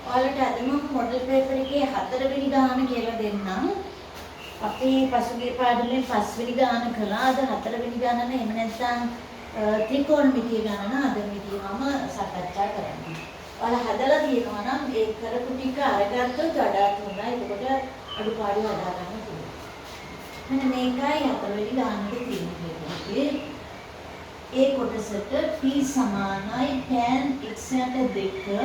ඔයාලට අද මම මොඩල් පේපර් එකේ 4 වෙනි ගාන කියලා දෙන්නම්. අපි පසුගිය පාඩමේ 5 වෙනි ගාන කළා. අද 4 වෙනි ගාන නේ. එහෙම නැත්නම් ත්‍රිකෝණමිතිය ගාන අද මෙදිවම සාකච්ඡා කරන්න. ඔයාලා හදලා තියෙනවා නම් ඒ කරපු ටික අරගත්තොත් වඩාත් හොඳයි. එතකොට අඩුපාඩු හදා ගන්න පුළුවන්. මෙන්න මේකයි 4 වෙනි ගානට තියෙන්නේ. ඒ කොටසට p සමානයි tan x යට 2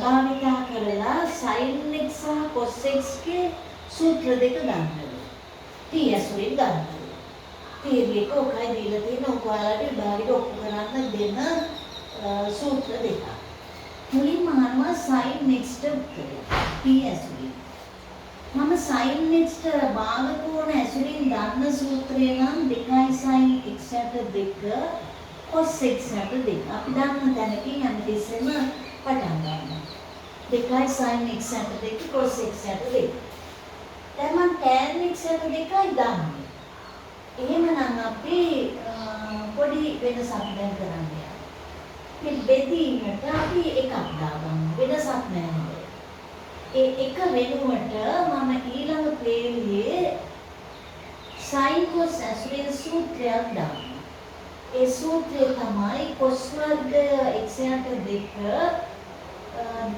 භාවිතා කරලා sin x සහ cos x ගේ සූත්‍ර දෙක ගන්නවා. t ඇසුරින් ගන්නවා. තේරිය එක ඔකයි දීලා තියෙන ඔයාලට විභාගෙට ඔප්පු කරන්න දෙන සූත්‍ර දෙක. මුලින්ම අහනවා sin x ට උත්තරය. t ඇසුරින්. මම sin x ට භාග කෝණ ඇසුරින් ගන්න සූත්‍රය නම් 2 sin x යට 2 cos x යට 2. අපි දන්න තැනකින් හැමතිස්සෙම පටන් ගන්නවා. 2 sin x යට 2 cos x යට 2. දැන් මම tan x යට 2යි දාන්නේ. එහෙමනම් අපි පොඩි වෙනසක් දැන් කරන්න යනවා. මේ බෙදීමට අපි එකක් දාගමු. වෙනසක් නැහැ. ඒ එක වෙනුවට මම ඊළඟ පේළියේ sin cos ඇසුරින් සූත්‍රයක් දානවා. ඒ සූත්‍රය තමයි cos වර්ගය x යට 2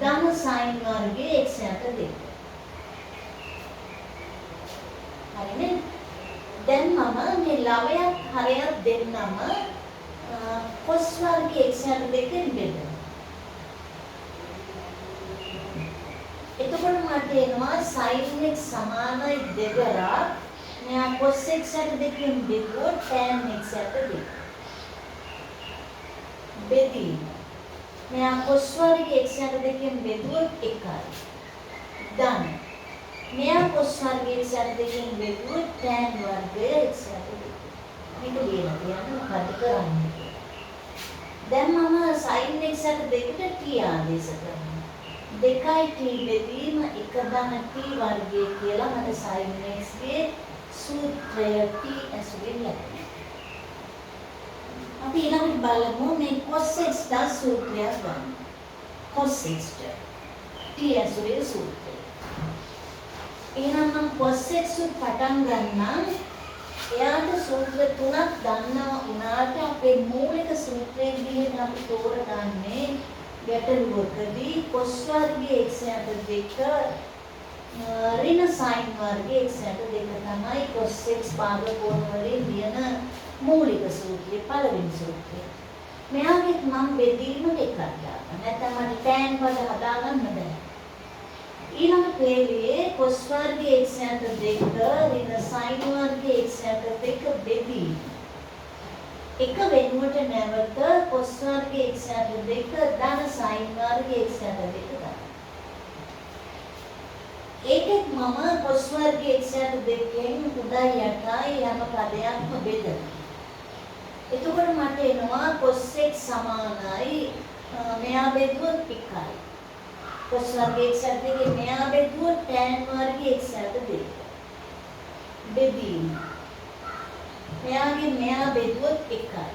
ධන sin වර්ගය x යට 2. හරිනේ? දැන් මම මේ ලවයක් හරයක් දෙන්නම cos වර්ගය x යට 2 ෙන් බෙදනවා. එතකොට මට එනවා sin x සමානයි 2 මෙයා cos x යට 2 ෙන් බෙදුවොත් tan x යට 2. බෙදීම මෙයා cos වර්ගය x යට 2 ෙන් බෙදුවොත් 1යි. ධන මෙයා cos වර්ගය x යට 2 ෙන් බෙදුවොත් tan වර්ගය x යට 2. මේක ලියලා තියන්න මොකද කරන්නේ? දැන් මම sin x යට 2ට t ආදේශ කරනවා. 2යි t බෙදීම 1 ධන t වර්ගය කියලා මට sin x ගේ සූත්‍රය t ඇසුරින් ලැබෙනවා. අපි ඊළඟට බලමු මේ cos x දා සූත්‍රයක් ගන්න. cos x t ඇසුරේ සූත්‍රය. එහෙනම් මම cos x පටන් ගන්නම්. එයාට සූත්‍ර තුනක් දන්නවා උනාට අපේ මූලික සූත්‍රයේ විදිහට අපි තෝරගන්නේ ගැටලුවකදී cos වර්ගය x යට 2 ඍණ sin වර්ගය x යට 2 තමයි cos x භාග කෝණ වලින් ලියන මූලික සූත්‍රය පළවෙනි සූත්‍රය. මෙයාගේ මම බෙදීමට එකක් දානවා. නැත්නම් මට tan පද හදාගන්න බෑ. ඊළඟ පේළියේ cos වර්ගය x යට 2 ඍණ sin වර්ගය x යට 2 බෙදීම. එක වෙනුවට නැවත cos වර්ගය x යට 2 ධන sin වර්ගය x යට 2 ගන්නවා. ඒකෙත් මම cos වර්ගය x යට 2ෙන් උඩයි යටයි හැම පදයක්ම බෙදනවා. එතකොට මට එනවා cos x සමානයි මෙයා බෙදුවොත් 1යි. cos වර්ගය x යට 2 මෙයා බෙදුවොත් tan වර්ගය x යට 2. බෙදීම. මෙයා බෙදුවොත් 1යි.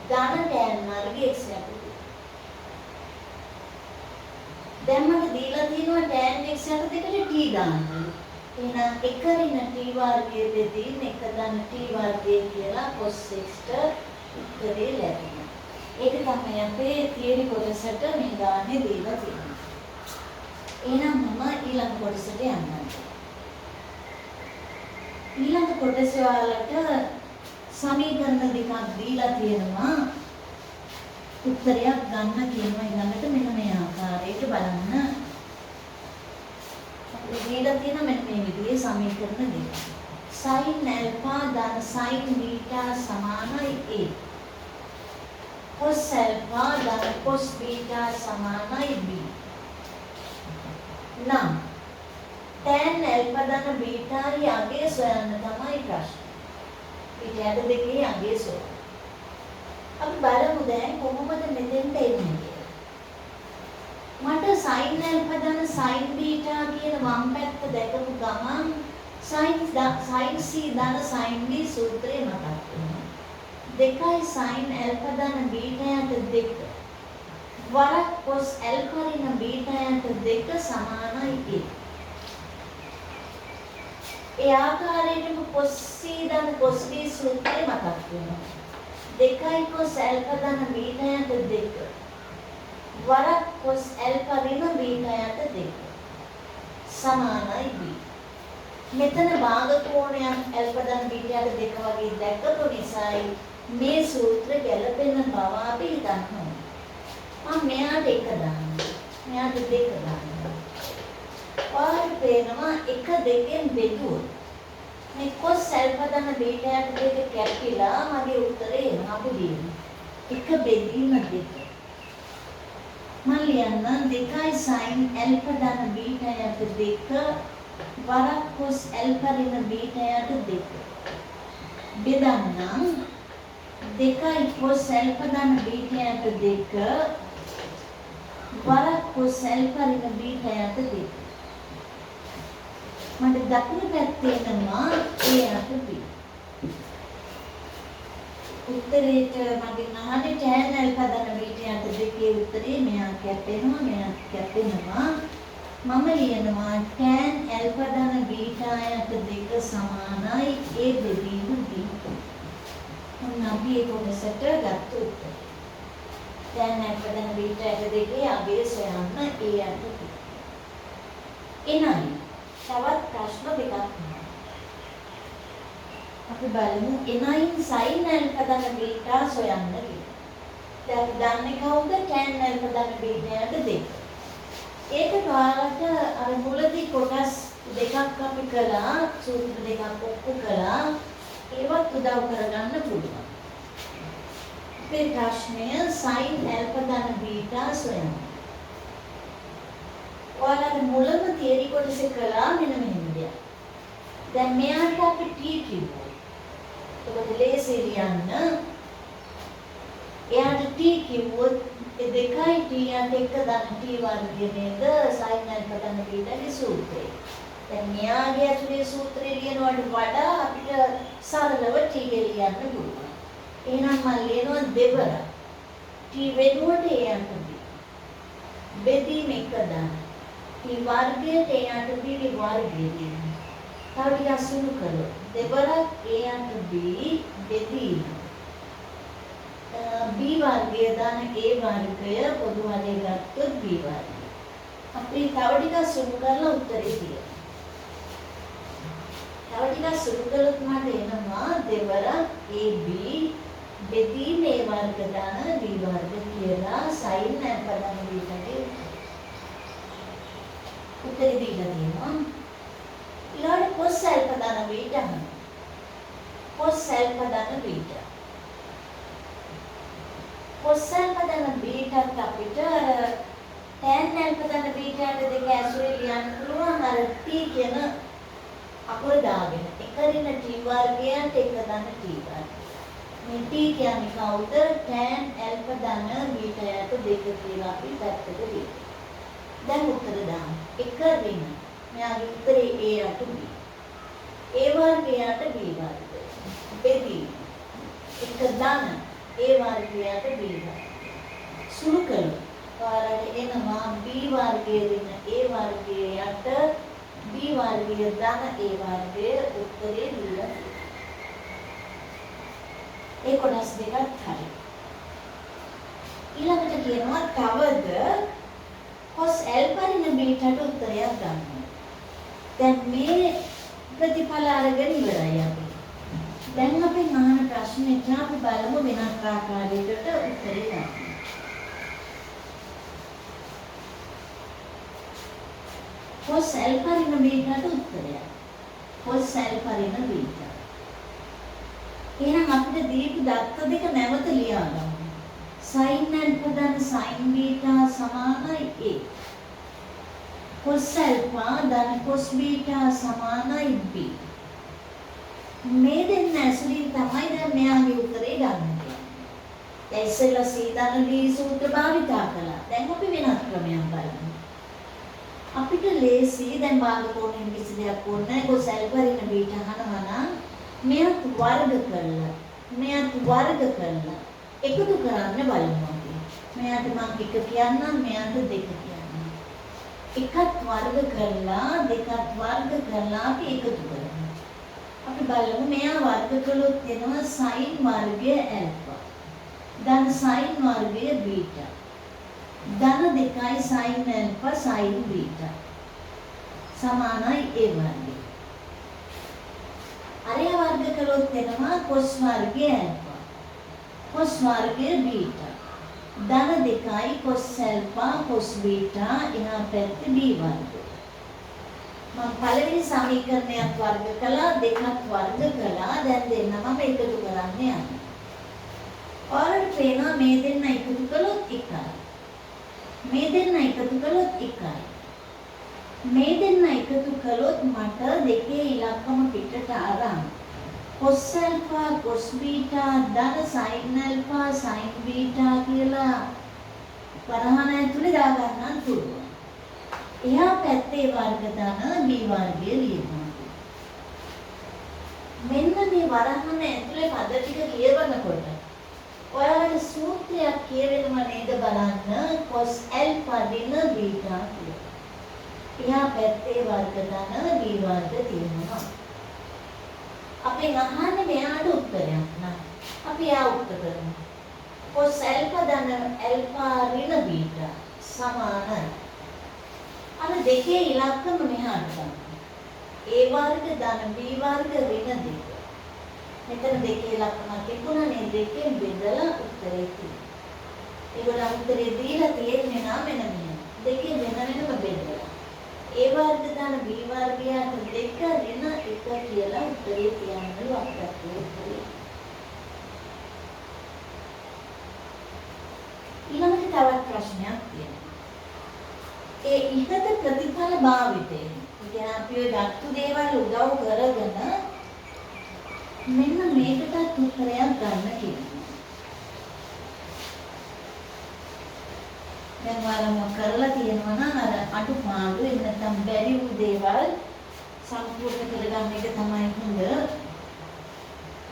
ධන tan වර්ගය x යට 2. දැන් මට දීලා තියෙනවා tan x යට 2ට t දාන්න. එහෙනම් 1 ඍණ t වර්ගයේ බෙදීම 1 ධන t වර්ගය කියලා cos x ට උත්තරේ ලැබෙනවා. ඒක තමයි අපේ තියරි කොටසට මේ ගානේ දීලා තියෙන්නේ. එහෙනම් මම ඊළඟ කොටසට යන්නම්. ඊළඟ කොටසේ ඔයාලට සමීකරණ දෙකක් දීලා තියෙනවා. උත්තරයක් ගන්න කියනවා ඊළඟට මෙන්න මේ ආකාරයට බලන්න. අපිට දීලා තියෙන මෙන්න මේ විදිහේ සමීකරණ දෙකක්. sin alpha ධන sin beta සමානයි a. cos alpha ධන cos beta සමානයි b. නම් tan alpha ධන beta යගේ සොයන්න තමයි ප්‍රශ්නේ. පිටයට දෙකේ යගේ සොයන්න. අපි බලමු දැන් කොහොමද මෙතෙන්ට එන්නේ කියලා. මට sin alpha ධන sin beta කියන වම් පැත්ත දැකපු ගමන් sin c ධන sin b සූත්‍රය මතක් වෙනවා. 2 sin alpha ධන beta යට 2 වරක් cos alpha ඍණ බීටායට දෙක සමානයි a. ඒ ආකාරයෙන්ම cos c ධන cos b සූත්‍රය මතක් වෙනවා. 2 cos alpha ධන බීටායට දෙක. වරක් cos alpha ඍණ බීටායට දෙක. සමානයි b. මෙතන භාග කෝණයක් alpha ධන බීටායට දෙක වගේ දැක්කපු නිසායි මේ සූත්‍ර ගැලපෙන බව අපි හිතනවා. මම මෙයාට එක දානවා. මෙයාට දෙක දානවා. ඔයාලට පේනවා එක දෙකෙන් බෙදුවොත් මේ cos alpha ධන බීටායට දෙක කැපිලා මගේ උත්තරේ එනවා අපි ලියමු. එක බෙදීම දෙක. මම ලියන්න 2 sin alpha ධන බීටායට දෙක වරක් cos alpha ඍණ බීටායට දෙක. බෙදන්නම් 2 cos alpha ධන බීටායට දෙක වරක් cos alpha ඍණ බීටායට දෙක. මට දකුණු පැත්තේ එනවා a යට b. උත්තරේට මගෙන් අහන්නේ tan alpha ධන බීටායට දෙකේ උත්තරේ මෙයා කැපෙනවා මෙයා කැපෙනවා. මම ලියනවා tan alpha ධන බීටායට දෙක සමානයි a බෙදීම b. මොන අපි ඒක කොටසට ගත්ත උත්තර. tan alpha ධන බීටායට දෙකේ අගය සොයන්න a යට b. එනයි තවත් ප්‍රශ්න දෙකක් තියෙනවා. අපි බලමු එනයින් sin alpha ධන බීටා සොයන්න කියලා. දැන් අපි දන්නේ කවුද tan alpha ධන බීටායට දෙක. ඒකට ඔයාලට අර මුලදී කොටස් දෙකක් අපි කළා සූත්‍ර දෙකක් ඔක්කො කළා ඒවත් උදව් කරගන්න පුළුවන්. මේ ප්‍රශ්නය sin alpha ධන බීටා සොයන්න. ඔයාලට මුලම තියරි කොටස කළා මෙන්න මෙහෙම දෙයක්. දැන් මෙයාට අපි t කිව්වා. ඒකද ලේසි ලියන්න. එයාට t කිව්වොත් ඒ 2යි t යට එක ධන t වර්ගය නේද sin alpha ධන බීටාගේ සූත්‍රය. දැන් මෙයාගේ ඇතුලේ සූත්‍රය ලියනවට වඩා අපිට සරලව t ලියන්න පුළුවන්. එහෙනම් මම ලියනවා දෙවර t වෙනුවට a යට b. බෙදීම එක දාන්න. t වර්ගයට a යට b වර්ගය දෙන්න. තව ටිකක් අසුණු කළොත් දෙවරක් a යට b බෙදීම b වර්ගය දාන a වර්ගය පොදු වලේ ගත්තොත් b වර්ගය. අපි තව ටිකක් සුළු කරලා උත්තරේ තියෙනවා. තව ටිකක් සුළු කළොත් මට එනවා දෙවරක් ab බෙදීම a වර්ග දාන b වර්ග කියලා sin alpha ධන බීටාගේ උත්තරේ දීලා තියෙනවා. ඊළඟට cos alpha ධන බීටා. cos alpha ධන බීටා. cos alpha ධන බීටාත් අපිට tan alpha ධන බීටාට දෙක ඇසුරේ ලියන්න පුළුවන් අර t කියන අකුර දාගෙන. එක ඍණ t වර්ගයට එක ධන t වර්ගය. මේ t කියන්නේ කවුද? tan alpha ධන බීටාට දෙක කියලා අපි පැත්තට ලියමු. දැන් උත්තර දාන්න. එක ඍණ. මෙයාගේ උත්තරේ a යට b. a වර්ගයට b වර්ගය. බෙදී. එක ධන a වර්ගයට b වර්ගය. සුළු කළොත් ඔයාලට එනවා b වර්ගයේ ඍණ a වර්ගයට b වර්ගය ධන a වර්ගය උත්තරේ දීලා. ඒ කොටස් දෙකත් හරි. ඊළඟට කියනවා තවද cos alpha ඍණ බීටාට උත්තරයක් ගන්න. දැන් මේ ප්‍රතිඵල අරගෙන ඉවරයි අපි. දැන් අපි අහන ප්‍රශ්නෙට අපි බලමු වෙනත් ආකාරයකට උත්තරේ ගන්න. cos alpha ඍණ බීටාට උත්තරයක්. cos alpha ඍණ බීටා. එහෙනම් අපිට දීපු දත්ත දෙක නැවත ලියා ගමු. sin alpha ධන sin beta සමානයි a. cos alpha ධන cos beta සමානයි b. මේ දෙන්න ඇසුරින් තමයි දැන් මෙයාගේ උත්තරේ ගන්න තියෙන්නේ. දැන් ඉස්සෙල්ලා c ධන d සූත්‍ර භාවිතා කළා. දැන් අපි වෙනත් ක්‍රමයක් බලමු. අපිට ලේසි දැන් භාග කෝණයෙන් කිසි දෙයක් ඕනේ නැහැ. cos alpha ඍණ beta අහනවා නම් මෙයත් වර්ග කරලා එකතු කරන්න බලමු අපි. මෙයාට මම එක කියන්නම් මෙයාට දෙක කියන්නම්. එකත් වර්ග කරලා දෙකත් වර්ග කරලා අපි එකතු කරමු. අපි බලමු මෙයා වර්ග කළොත් එනවා sin වර්ගය ඇල්ෆා. ධන sin වර්ගය බීටා. ධන 2යි sin ඇල්ෆා sin බීටා. සමානයි a වර්ගය. අරය වර්ග කළොත් එනවා cos වර්ගය ඇල්ෆා. cos වර්ගය බීටා. ධන 2යි cos ඇල්ෆා cos බීටා එහා පැත්තේ b වර්ගය. මම පළවෙනි සමීකරණයක් වර්ග කළා දෙකක් වර්ග කළා දැන් දෙන්නම එකතු කරන්න යනවා. ඔයාලට පේනවා මේ දෙන්න එකතු කළොත් එකයි. මේ දෙන්න එකතු කළොත් එකයි. මේ දෙන්න එකතු කළොත් මට දෙකේ ඉලක්කම පිටට අරන් cos alpha cos beta ධන sin alpha sin beta කියලා වරහණ ඇතුලේ දා ගන්නත් පුළුවන්. එහා පැත්තේ වර්ග ධන b වර්ගය ලියනවා. මෙන්න මේ වරහණ ඇතුලේ පද ටික ලියවනකොට ඔයාලට සූත්‍රයක් කියවෙනව නේද බලන්න cos alpha දින beta කියලා. එහා පැත්තේ වර්ග ධන b වර්ග තියෙනවා. අපි අහන්නේ මෙයාට උත්තරයක් නෑ. අපි ආ උත්තර කරමු. cos alpha ධන alpha ඍණ beta සමානයි. අර දෙකේ ඉලක්කම මෙහාට ගන්න. a වර්ග ධන b වර්ග ඍණ 2. මෙතන දෙකේ ඉලක්කමක් තිබුණා නේද? දෙකෙන් බෙදලා උත්තරේ තියෙනවා. ඒගොල්ලෝ උත්තරේ දීලා තියෙන්නේ නම් මෙන්න මෙහෙම. දෙකේ වෙන වෙනම බෙදලා. a වර්ග ධන b වර්ගයට 2 ඍණ 1 කියලා උත්තරේ තියන්නලු අපිට උත්තරේ. ඊළඟට තවත් ප්‍රශ්නයක් තියෙනවා. ඒ ඉහත ප්‍රතිඵල භාවිතය. ඉතින් අපි ඔය දත්තු දේවල් උදව් කරගෙන මෙන්න මේකට උත්තරයක් ගන්න කියනවා. දැන් ඔයාලම කරලා තියෙනවා නම් අර අඩුපාඩු එහෙම නැත්නම් බැරි වූ දේවල් සම්පූර්ණ කරගන්න එක තමයි හොඳ.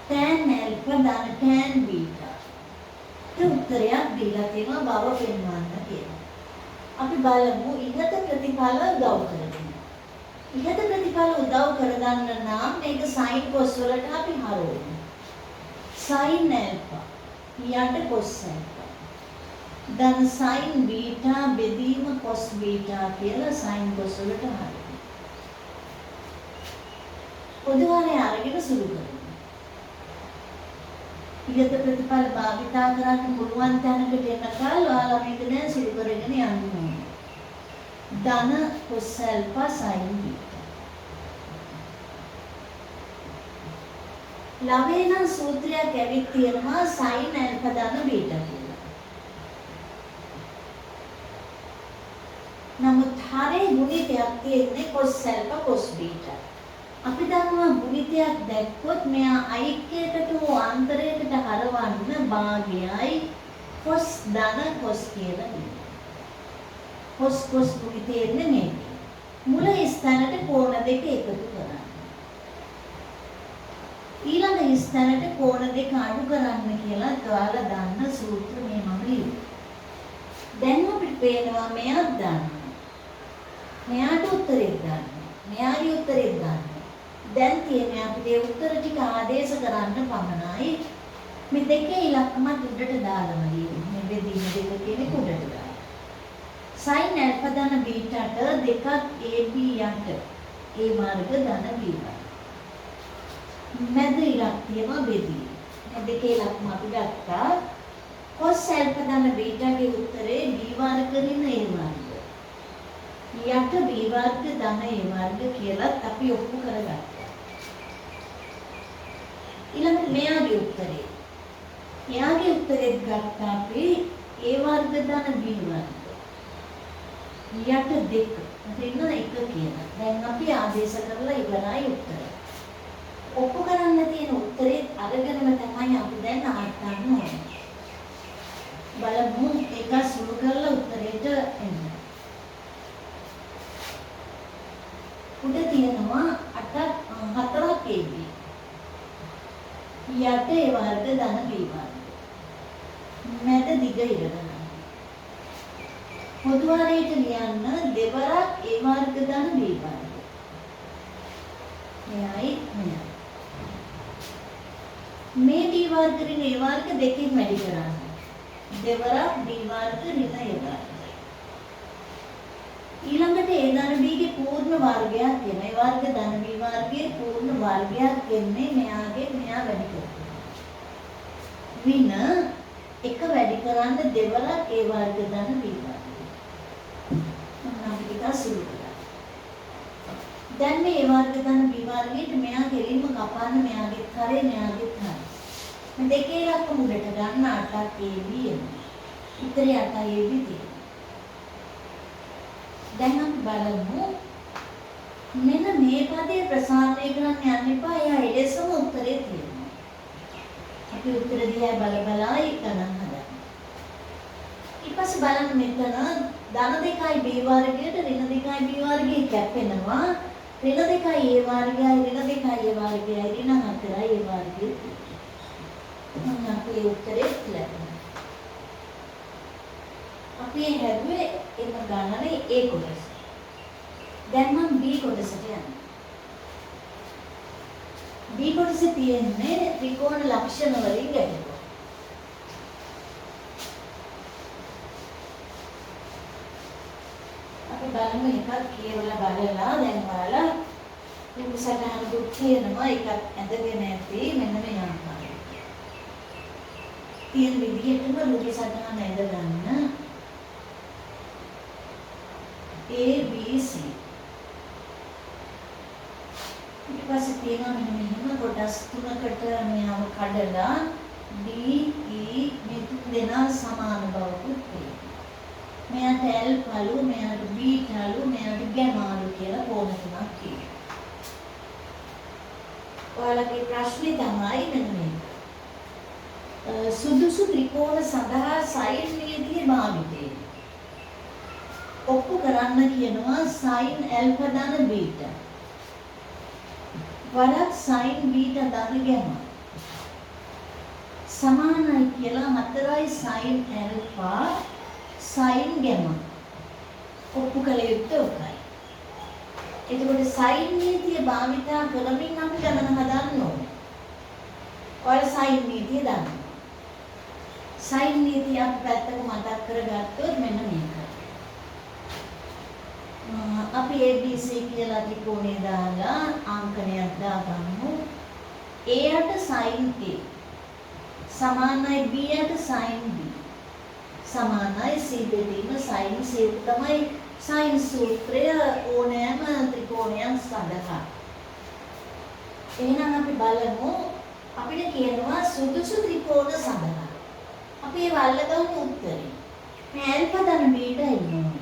tan alpha ධන tan beta. ඒ උත්තරයක් දීලා තියෙනවා බව පෙන්වන්න කියලා. අපි බලමු ඉහත ප්‍රතිඵල උදව් කරගෙන. ඉහත ප්‍රතිඵල උදව් කරගන්න නම් මේක sin cos වලට අපි හරවමු. sin alpha යට cos alpha. ධන sin beta බෙදීම cos beta කියලා sin cos වලට හරවමු. පොදුවරේ අරගෙන සුළු කරමු. ඉහත ප්‍රතිඵල භාවිතා කරන්න පුළුවන් තැනකට එනකල් ඔයාලා මේක දැන් සුළු කරගෙන යන්න ඕනේ. ධන cos alpha sin beta. ළමේන සූත්‍රයක් ඇවිත් තියෙනවා sin alpha ධන beta කියලා. නමුත් හරේ ගුණිතයක් තියෙන්නේ cos alpha cos beta. අපි දන්නවා ගුණිතයක් දැක්කොත් මෙයා ඓක්‍යයකට හෝ අන්තරයකට හරවන්න භාගයයි cos ධන cos කියලා කියනවා. cos cos ගුණිතය නෙමෙයි. මුල ස්ථානට කෝණ දෙක එකතු කරන්න. ඊළඟ ස්ථානට කෝණ දෙක අඩු කරන්න කියලා ඔයාලා දන්න සූත්‍ර මේ මම ලියුවා. දැන් අපිට පේනවා මෙයාත් දන්නවා. මෙයාට උත්තරේ දන්නවා. මෙයාගේ උත්තරේ දන්නවා. දැන් තියෙන්නේ අපිට ඒ උත්තර ටික ආදේශ කරන්න පමණයි. මේ දෙකේ ඉලක්කමත් උඩට දාලම ලියමු. මේ බෙදීම දෙක කියන්නේ උඩට දාන්න. sin alpha ධන බීටාට දෙකක් ab යට a වර්ග ධන b වර්ග. මැද ඉලක්කයම බෙදී. මේ දෙකේ ඉලක්කම අපි ගත්තා. cos alpha ධන බීටාගේ උත්තරේ b වර්ග ඍණ a වර්ග. යට b වර්ග ධන a වර්ග කියලා අපි ඔප්පු කරගත්තා. ඊළඟට මෙයාගේ උත්තරේ. එයාගේ උත්තරෙත් ගත්තා අපි a වර්ග ධන b වර්ග. යට 2 ඍණ 1 කියලා. දැන් අපි ආදේශ කරලා ඉවරයි උත්තරය. ඔප්පු කරන්න තියෙන උත්තරේ අරගෙනම තමයි අපි දැන් ආටන්න ඕනේ. බලමු එක සුළු කරලා උත්තරේට එන්න. උඩ තියෙනවා 4ක් ab. යට a වර්ග ධන b වර්ග. මැද දිග ඉර ගන්න. පොදු වාරයට ලියන්න දෙවරක් A වර්ග ධන B වර්ග. මෙයයි මෙයයි. මේ B වර්ග ඍණ A වර්ග දෙකෙන් වැඩි කරන්න. දෙවරක් B වර්ග ඍණ A වර්ග. ඊළඟට A ධන B ගේ පූර්ණ වර්ගයක් එන. A වර්ග ධන B වර්ගයේ පූර්ණ වර්ගයක් එන්නේ මෙයා වැඩි කරලා. වින එක වැඩි කරන්න දෙවරක් A වර්ග ධන B වර්ග. අපි ටිකක් සුළු කරා. දැන් මේ A වර්ග ධන B වර්ගයට මෙයා කෙලින්ම කපන්න මෙයාගේ කරේ මෙයාගේ කරේ. මේ දෙකේ ලක්ෂ මුලට ගන්න 8ක් AB එනවා. උත්තරේ 8යි AB තියෙනවා. දැන් අපි බලමු මෙන්න මේ පදේ ප්‍රසාරණය කරන්න යන්න එපා. එයා එලෙසම උත්තරේ තියෙනවා. අපි උත්තර දිහා බලා ගණන් හදන්න. ඊට පස්සේ බලන්න මෙතන ධන 2යි B වර්ගයට ඍණ 2යි B වර්ගයේ කැපෙනවා. ඍණ 2යි A වර්ගයයි ඍණ 2යි A වර්ගයයි ඍණ 4යි A වර්ගයයි. මම අපේ උත්තරේ ලැබුණා. අපි හැදුවේ එම ගණනේ A කොටස. දැන් මම B කොටසට යනවා. B කොටසේ තියෙන්නේ ත්‍රිකෝණ ලක්ෂණ වලින් ගැටෙනවා. අපි බලමු එකක් කියවලා බලලා දැන් බලලා මේ සටහන දුක් තියෙනවා එකක් ඇදගෙන ඇති මෙන්න මේ ආකාරයට. තියෙන විදිහටම රුධි සටහන ඇද ගන්න. A B C ඊට පස්සේ තියෙනවා මෙන්න මෙහෙම කොටස් තුනකට මෙයාව කඩලා D E මේ තුන් දෙනා සමාන බවකුත් තියෙනවා. මෙයාට L පළු මෙයාට B පළු මෙයාට ගැමාලු කියලා කෝණ තුනක් තියෙනවා. ඔයාලගේ ප්‍රශ්නේ තමයි මෙන්න මේක. සුදුසු ත්‍රිකෝණ සඳහා සයින් නීතිය භාවිතය. ඔප්පු කරන්න කියනවා sin alpha ධන beta. වරක් sin beta ධන ගැමා. සමානයි කියලා 4යි sin alpha sin ගැමා. ඔප්පු කළ යුත්තේ ඔකයි. එතකොට sin නීතිය භාවිතා කරමින් අපි ගණන හදන්න ඕනේ. ඔයාලා sin නීතිය දන්නවා. sin නීතිය අපි පැත්තක මතක් කරගත්තොත් මෙන්න මේක. අපි ABC කියලා ත්‍රිකෝණය දාලා අංකණයක් දාගමු. A යට sin A සමානයි B යට sin B සමානයි C බෙදීම sin C තමයි sin සූත්‍රය ඕනෑම ත්‍රිකෝණයක් සඳහා. එහෙනම් අපි බලමු අපිට කියනවා සුදුසු ත්‍රිකෝණ සඳහා. අපි ඒ වල්ලගමු උත්තරේ. මේ ඇල්ෆා ධන බීටා ඉන්නවා.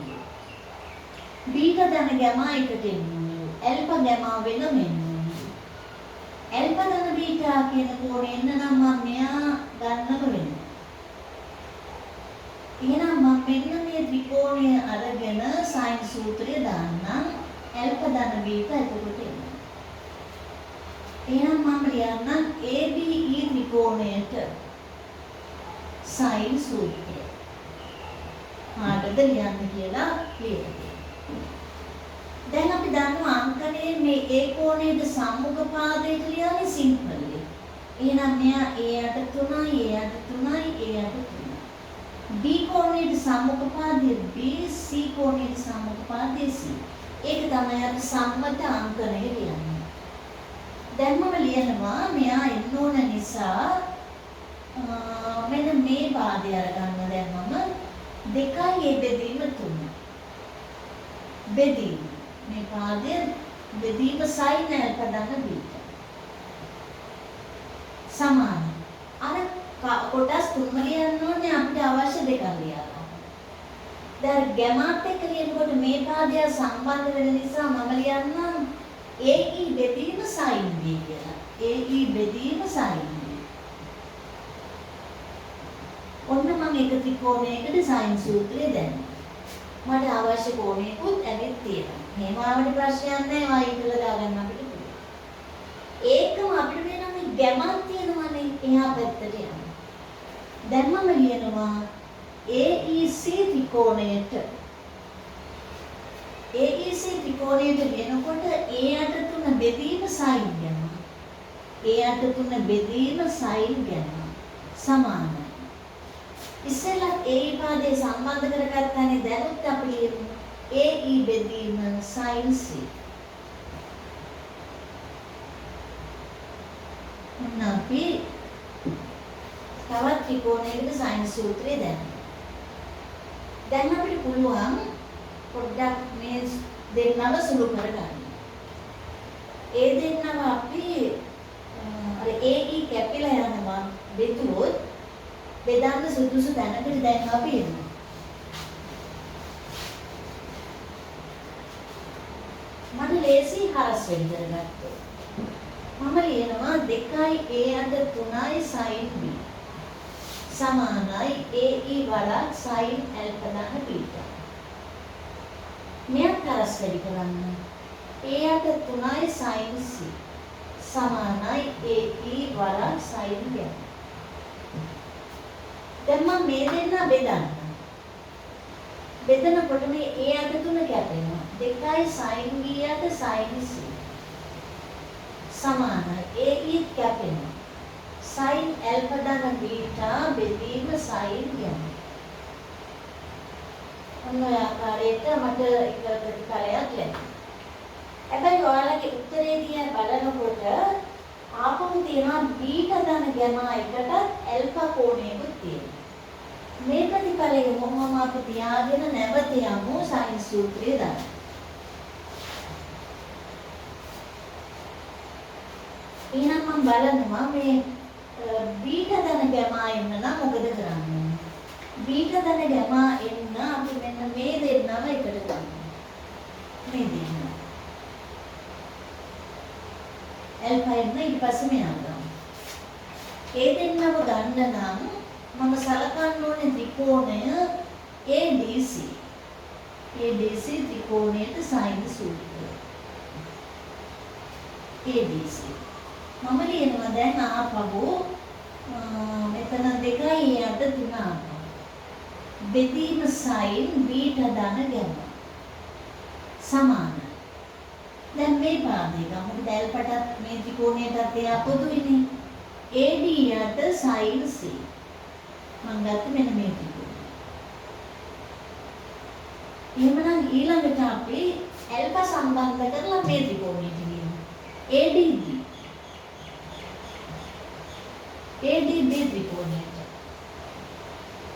බීටා ධන ගැමා එකට එන්නේ. ඇල්ෆා ගැමා වෙන මෙන්න. ඇල්ෆා ධන බීටා කියන කෝණය එන්න නම් මම මෙයා ගන්නම වෙනවා. එහෙනම් මම මෙන්න මේ ත්‍රිකෝණය අරගෙන sin සූත්‍රය දාන්නම්. ඇල්ෆා ධන බීටා එතකොට එනවා. එහෙනම් මම ලියන්නම් ABE ත්‍රිකෝණයට sin සූත්‍රය. මාටද ලියන්න කියලා ලියන්න. දැන් අපි දන්නවා අංකණයේ මේ A කෝණයේ සම්මුඛ පාදයට ලියන්නේ සිම්පල්ලි. එහෙනම් මෙයා A යට 3යි A යට 3යි A යට 3යි. B කෝණයේ සම්මුඛ පාදයේ B C කෝණයේ සම්මුඛ පාදයේ C. ඒක තමයි අපි සම්මත අංකණය කියන්නේ. දැන් මම ලියනවා මෙයා එන්න ඕන නිසා මෙන්න මේ පාදය අරගන්න දැන් මම 2යි A බෙදීම 3. බෙදීම මේ පාදය බෙදීම sin alpha ධන beta සමානයි. අර කොටස් තුනම ලියන්න ඕනේ අපිට අවශ්‍ය දෙකක් ලියලා. දැන් ගැමාත් එක්ක ලියනකොට මේ පාදය සම්බන්ධ වෙන නිසා මම ලියන්නම් AE බෙදීම sin B කියලා. AE බෙදීම sin B. ඔන්න මම එක ත්‍රිකෝණයකට sin සූත්‍රය දැම්මා. මට අවශ්‍ය කෝණයකුත් ඇවිත් තියෙනවා. මේව ආවට ප්‍රශ්නයක් නැහැ. ආයි ඉතල දාගන්න අපිට පුළුවන්. ඒකම අපිට වෙන මේ ගැමක් තියෙනවානේ එහා පැත්තට යන්න. දැන් මම ලියනවා AEC ත්‍රිකෝණයට ත්‍රිකෝණයට ගෙනකොට ඒ අට තුන බෙදීම sin යනවා. ඒ අට තුන බෙදීම sin යනවා. සමානයි. ඉස්සෙල්ලා ඒ පාදේ සම්බන්ධ කරගත්තානේ දැනුත් අපි ලියමු. AE බෙදීම sin C. මොන අපි තවත් ත්‍රිකෝණයකට sin සූත්‍රය දැනගන්න. දැන් අපිට පුළුවන් පොඩ්ඩක් මේ දෙන්නව සුළු කරගන්න. ඒ දෙන්නව අපි අර AE කැපිලා යනවා බෙදුවොත් බෙදන්න සුදුසු තැනකට දැන් අපි එනවා. මට ලේසි හරස් වෙන්න කරගත්තොත්. මම ලියනවා 2a අට 3යි sin b සමානයි AE වඩා sin l ප්‍රධාන බීටා. මෙයක් හරස් වැඩි කරන්න. a අට 3යි sin c සමානයි AE වඩා sin b. දැන් මම මේ දෙන්න බෙදන්න. බෙදනකොට මේ a අට 3 කැපෙනවා. 2යි sin b අට sin c සමානයි AE කැපෙනවා. sin l ප්‍රධාන බීටා බෙදීම sin යනවා. ඔන්න ඔය ආකාරයට මට එක ප්‍රතිඵලයක් ලැබෙනවා. හැබැයි ඔයාලගේ උත්තරේ දිහා බලනකොට ආපහු තියෙනවා බීටා ධන ගැමා එකට ඇල්ෆා කෝණයකුත් තියෙනවා. මේ ප්‍රතිඵලය මොනවම අපි තියාගෙන නැවත යමු sin සූත්‍රය දාන්න. එහෙනම් මම බලනවා මේ බීටා ධන ගැමා එන්න නම් මොකද කරන්නේ? බීටා ධන ගැමා එන්න අපි මෙන්න මේ දෙන්නම එකට ගන්නවා. මේ දෙන්න. ඇල්ෆා එන්න ඊට පස්සේ මෙයා ගන්නවා. ඒ දෙන්නම ගන්න නම් මම සලකන්න ඕනේ ත්‍රිකෝණය ADC. ADC ත්‍රිකෝණයට sin සූත්‍රය. ADC. මම ලියනවා දැන් ආපහු මෙතන 2යි අට 3 ආපහු. බෙදීම sin බීටා ධන ගැමා සමානයි. දැන් මේ පාදේ ගමු දැල්පටත් මේ ත්‍රිකෝණයටත් එයා පොදුයිනේ. AD යට sin c. මම ගත්ත මෙන්න මේ ත්‍රිකෝණය. එහෙමනම් ඊළඟට අපි ඇල්ෆා සම්බන්ධ කරලා මේ ත්‍රිකෝණයට ගියමු. ADB. ADB ත්‍රිකෝණයට.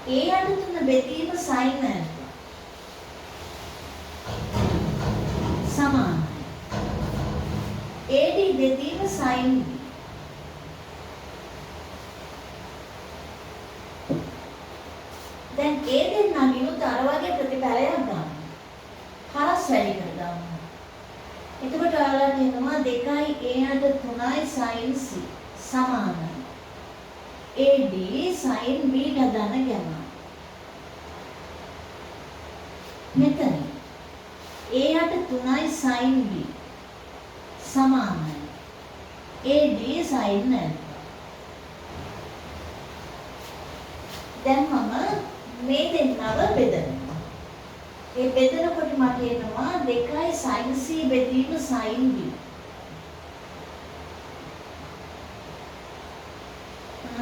A අට 3 බෙදීම sin ඇල්ෆා සමානයි. AD බෙදීම sin b. දැන් ඒ දෙන්නාගෙනුත් අර වගේ ප්‍රතිඵලයක් ගන්න. හරස් වැඩි කර ගන්න. එතකොට ඔයාලට එනවා 2යි a අට 3යි sin c සමානයි. AD sin බීටා ධන ගැමා. මෙතන a අට 3යි sin b සමානයි. AD sin α. දැන් මම මේ දෙන්නව බෙදනවා. ඒ බෙදනකොට මට එනවා 2යි sin c බෙදීම sin b.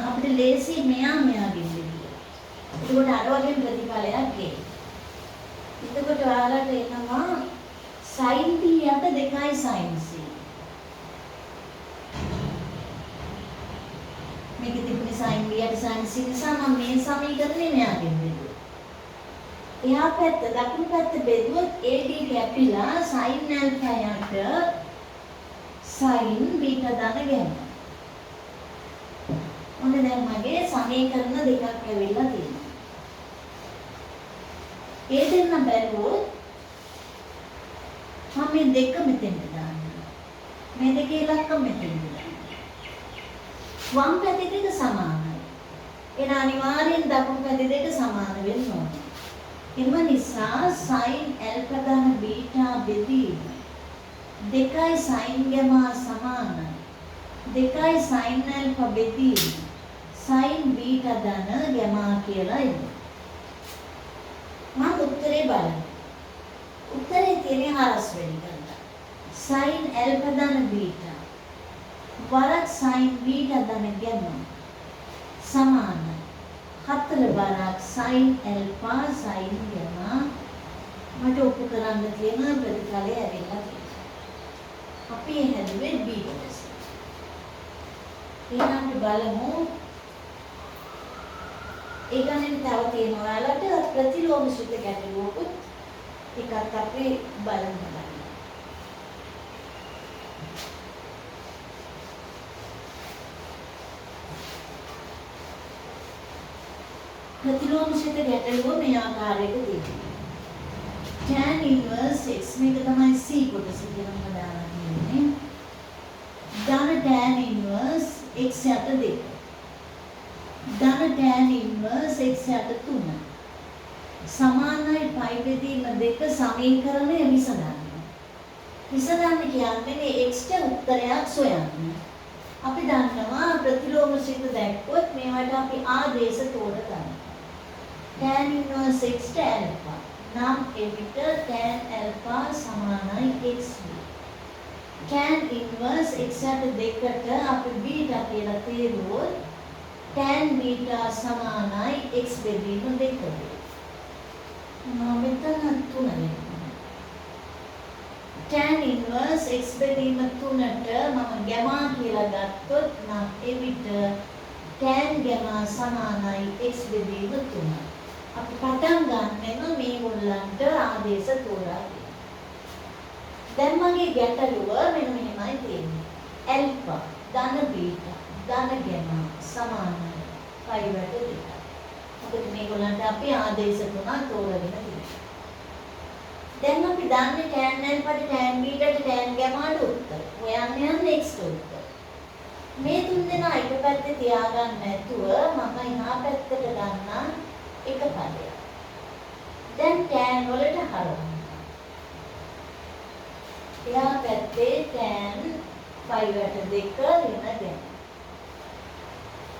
අපිට ලේසි මෙයාගෙන් බෙදීම. ඒකට අර වගේ ප්‍රතිඵලයක් ගේ. එතකොට ඔයාලට එනවා sin b යට 2යි sin c. මේක තිබුණේ sin b යට sin c නිසා මම මේ සමීකරණය මෙයාගෙන් බෙදුවා. එහා පැත්ත දකුණු පැත්ත බෙදුවොත් AD කැපිලා sin alpha යට sin beta ධන ගැමා. ඔන්න දැන් මගේ සමීකරණ දෙකක් ඇවිල්ලා තියෙනවා. ඒ දෙන්න බැලුවොත් මම මේ දෙක මෙතෙන්ට දාන්නවා. මේ දෙකේ ඉලක්කම මෙතෙන්ට දානවා. වම් පැති දෙක සමානයි. එන අනිවාර්යෙන් දකුණු පැති දෙක සමාන වෙන්න ඕනේ. එම නිසා sin alpha ධන beta බෙදීම 2යි sin ගැමා සමානයි. 2යි sin alpha බෙදීම sin beta ධන ගැමා කියලා එනවා. මම උත්තරේ බලන්න. උත්තරේ තියෙන්නේ හරස් වෙලි ගන්න. sin alpha ධන beta වරක් sin beta ධන gamma සමාන 4 වරක් sin alpha sin gamma මට ඔප්පු කරන්න තියෙන ප්‍රතිඵලය ඇවිල්ලා තියෙනවා. අපි හැදුවේ beta test. ඊළඟට බලමු ඒ ගණන් තව තියෙනවා. ඔයාලට ප්‍රතිලෝමශීත ගැටලුවකුත් එකක් අපි බලමු. ප්‍රතිලෝමශීත ගැටලුව මේ ආකාරයට තියෙනවා. tan inverse x මේක තමයි c කොටස කියලා මම දාලා තියෙන්නේ. ධන tan inverse x යට 2. ධන tan inverse x යට 3. සමානයි පයි බෙදීම 2 සමීකරණය විසඳන්න. විසඳන්න කියන්නේ මේ x ට උත්තරයක් සොයන්න. අපි දන්නවා ප්‍රතිලෝමශීත දැක්කොත් මේවට අපි ආදේශ තෝරගන්න. tan inverse x ට alpha නම් එවිට tan alpha සමානයි xb. tan inverse x යට 2ට අපි beta කියලා තේරුවොත් tan beta සමානයි x බෙදීම 2. මෙතන 3 වෙනවා. tan inverse x බෙදීම 3ට මම gamma කියලා ගත්තොත් නම් එවිට tan gamma සමානයි x බෙදීම 3. අපි පටන් ගන්නෙම මේගොල්ලන්ට ආදේශ තෝරා ගන්න. දැන් මගේ ගැටලුව මෙන්න මෙහෙමයි තියෙන්නේ. alpha ධන beta ධන gamma සමානයි පයි වට 2. අපිට මේගොල්ලන්ට අපි ආදේශ තුනක් තෝරගෙන තියෙනවා. දැන් අපි දන්නේ tan alpha ට tan beta ට tan gamma ට උත්තර. හොයන්න යන්නේ x ට උත්තර. මේ තුන් දෙනා එක පැත්තේ තියාගන්න නැතුව මම එහා පැත්තට ගන්නම් එක පදයක්. දැන් tan වලට හරවන්න. එහා පැත්තේ tan පයි වට 2 ඍණ gamma.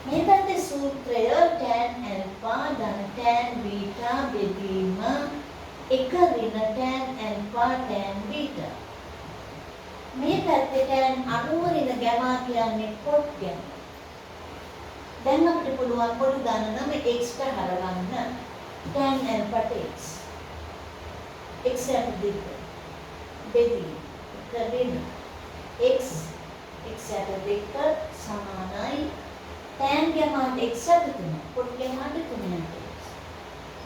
මේ පැත්තේ සූත්‍රය tan alpha ධන tan beta බෙදීම 1 ඍණ tan alpha tan beta. මේ පැත්තේ tan අණුව ඍණ gamma කියන්නේ පොට් gamma. දැන් අපිට පුළුවන් පොඩු ගණනම x ට හරවන්න. tan alpha x. x යට 2 බෙදීම 1 ඍණ x යට 2 සමානයි tan gamma x යට 3 පොඩ් gamma ට 3 යට.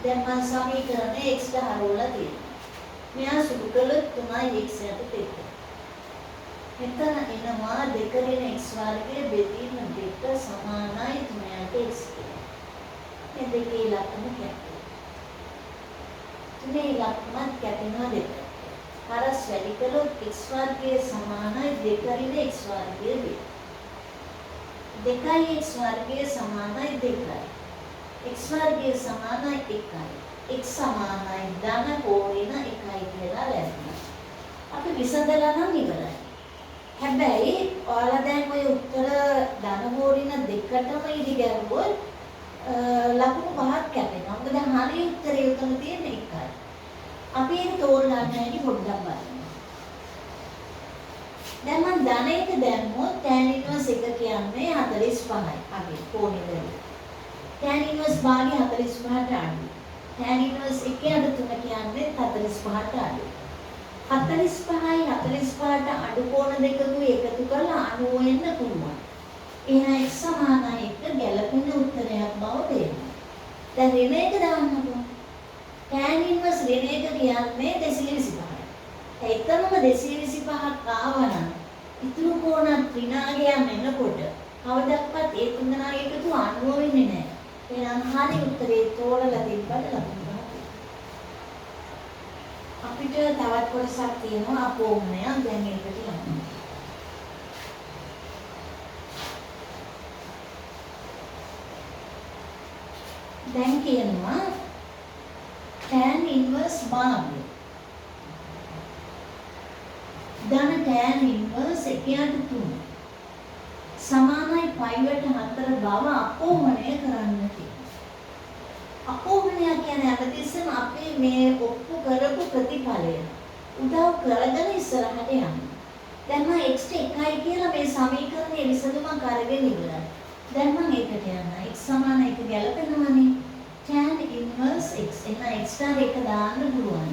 දැන් මම සමීකරණය x ට හරවලා තියෙනවා. මෙයා සුදු කළොත් 3යි x යට 2. මෙතන එනවා 2 ඍණ x වර්ගය බෙදීම 2 සමානයි 3ට x. මේ දෙකේ ලක්ෂණ කැපෙනවා. මේ ලක්ෂණ කැපෙනවා දෙක. හරස් වැඩි කළොත් x වර්ගය සමානයි 2 ඍණ x වර්ගය වේ. 2යි x වර්ගය සමානයි 2යි. x වර්ගය සමානයි 1යි. x සමානයි ධන කෝණින 1යි කියලා ලැබුණා. අපි විසඳලා නම් ඉවරයි. හැබැයි ඔයාලා දැන් ඔය උත්තර ධන කෝණින දෙකටම ඉදි ගැහුවොත් ලකුණු 5ක් කැපෙනවා. මොකද දැන් හරිය උත්තරේ උතන තියෙන 1යි. අපි ඒක තෝරගන්න හැටි පොඩ්ඩක් බලමු. දැන් මම ධනයට දැම්මොත් tan inverse 1 කියන්නේ 45යි. අපි කෝණය දැම්මොත්. tan inverse භාගය 45ට අඩුයි. tan inverse 1 අඩු 3 කියන්නේ 45ට අඩුයි. 45යි 45ට අඩු කෝණ දෙකකුයි එකතු කරලා 90 එන්න පුළුවන්. එහෙනම් x සමානයි 1 ගැළපෙන උත්තරයක් බව තේරෙනවා. දැන් ඍණ 1 දාන්නකෝ. tan inverse ඍණ 1 කියන්නේ 225යි. ඒකමම 225ක් ආවනම් ඉතුරු කෝණ ත්‍රිනාගයන් එනකොට කවදාවත් ඒ තුන් දෙනාගේ එකතු 90 වෙන්නේ නැහැ. එහෙනම් හරි උත්තරේ තෝරලා තිබ්බට ලකුණු අපිට තවත් කොටසක් තියෙනවා අපෝමනයක්. දැන් ඒකට යන්න. දැන් කියනවා tan inverse භාගය. ධන tan inverse 1/3 සමානයි පයිවට 4 බව අපෝමනය කරන්න තියෙනවා. අපෝමනය කියන්නේ හැමතිස්සෙම අපි මේ ඔප්පු කරපු ප්‍රතිඵලය උදව් කරගෙන ඉස්සරහට යන්න. දැන් මම x එකයි කියලා මේ සමීකරණයේ විසඳුමක් අරගෙන ඉවරයි. දැන් මම ඒකට යනවා. x සමාන 1 ගැලපෙනවනේ. tan inverse x. එහෙනම් x එක දාන්න පුළුවන්.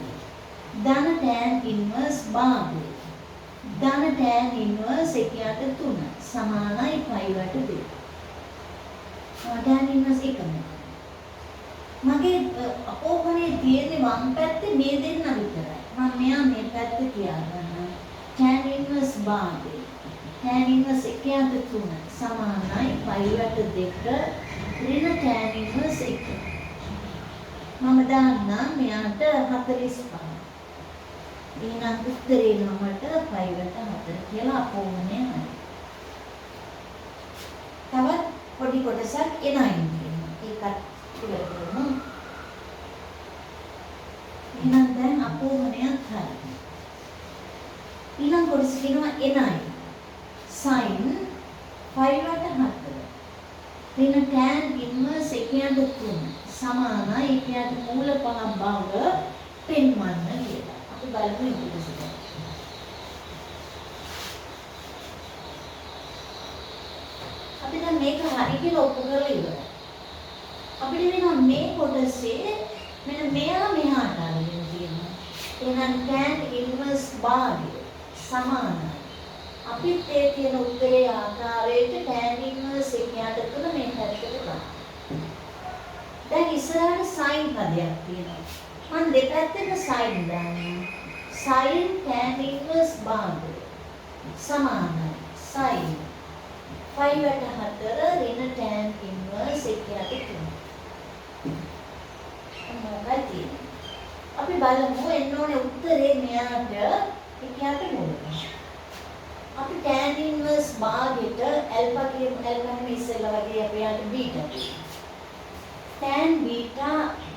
ධන tan inverse භාගය. ධන tan inverse 1/3 සමානයි 5/2. tan inverse එකම. මගේ අපෝහනේ තියෙන්නේ වම් පැත්තේ මේ දෙන්න විතරයි. මම මෙයා මේ පැත්තේ තියාගන්නවා. tan inverse භාගය. tan inverse 1/3 සමානයි 5/2 ඍණ tan inverse 1. මම දාන්නම් මෙයාට 45. එහෙනම් උත්තරේ නමට 5/4 කියලා අපෝහනේ හරි. තවත් පොඩි කොටසක් එනයින් කියනවා. ඒකත් ඉවර කරමු. එහෙනම් දැන් අපෝහනයක් හරි. ඊළඟ කොටස කියනවා එනයි. sin 5/4 ඍණ tan inverse 1/3 සමානයි 1ට මූල 5 බව පෙන්වන්න කියලා. අපි බලමු ඉතිරිසට. අපි දැන් මේක හරි කියලා ඔප්පු කරලා ඉවරයි. අපිට වෙනවා මේ කොටසේ මෙන්න මෙයා මෙහාට අරගෙන තියෙනවා. එහෙනම් tan inverse භාගය සමානයි. අපිත් ඒ තියෙන උත්තරේ ආකාරයට tan inverse 1/3 මේ පැත්තට දාන්න. දැන් ඉස්සරහට sin පදයක් තියෙනවා. මම දෙපැත්තට sin දානවා. sin tan inverse භාගය සමානයි sin 5/4 ඍණ tan inverse 1/3. මොකක්ද? අපි බලමු එන්න ඕනේ උත්තරේ මෙයාට 1/3. අපි tan inverse භාගයට alpha කියමු. alpha නෙමෙයි ඉස්සෙල්ලා වගේ අපි යාට beta. tan beta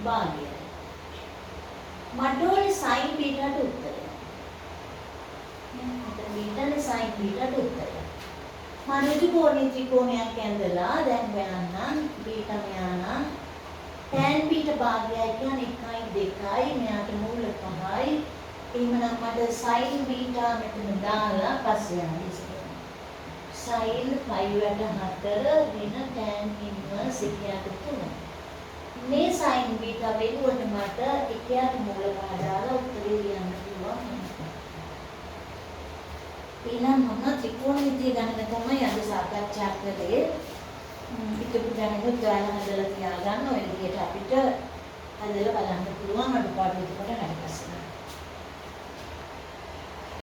භාගය. මට ඕනේ sin beta ට උත්තරය. මෙතන beta නේ sin beta ට උත්තරය. මම ඍජුකෝණී ත්‍රිකෝණයක් ඇඳලා දැන් බලන්නම් beta මෙයානම් tan beta භාගය කියන්නේ 1යි 2යි මෙයාට මූල 5යි. එහෙමනම් මට sin beta මෙතන දාලා පස්සේ යන්න sin 5/4 ඍණ tan inverse 1/3. මේ sin beta වෙනුවට මට 1ට මූල 5 දාලා උත්තරේ ලියන්න පුළුවන්. ඊළඟ මම ත්‍රිකෝණමිතිය ගණන තමයි අද සාකච්ඡා කළේ. පිටු ගණනුත් ඔයාලා හදලා තියාගන්න ඔය විදිහට අපිට හදලා බලන්න පුළුවන් අඩුපාඩු එතකොට හරි පස්සේ.